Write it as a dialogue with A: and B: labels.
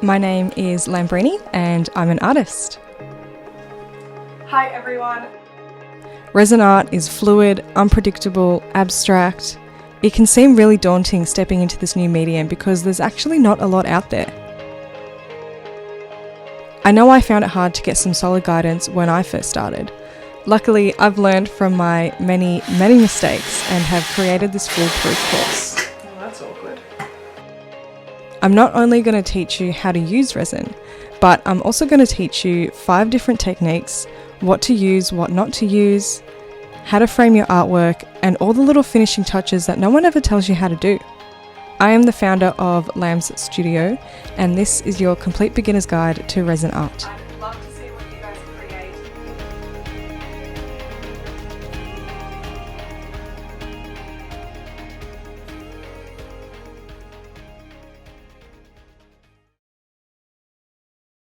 A: My name is Lambrini and I'm an artist.
B: Hi everyone.
A: Resin art is fluid, unpredictable, abstract. It can seem really daunting stepping into this new medium because there's actually not a lot out there. I know I found it hard to get some solid guidance when I first started. Luckily, I've learned from my many mistakes and have created this foolproof course.
B: Oh, that's awkward.
A: I'm not only going to teach you how to use resin, but I'm also going to teach you 5 different techniques, what to use, what not to use, how to frame your artwork, and all the little finishing touches that no one ever tells you how to do. I am the founder of Lambsstudio, and this is your complete beginner's guide to resin art.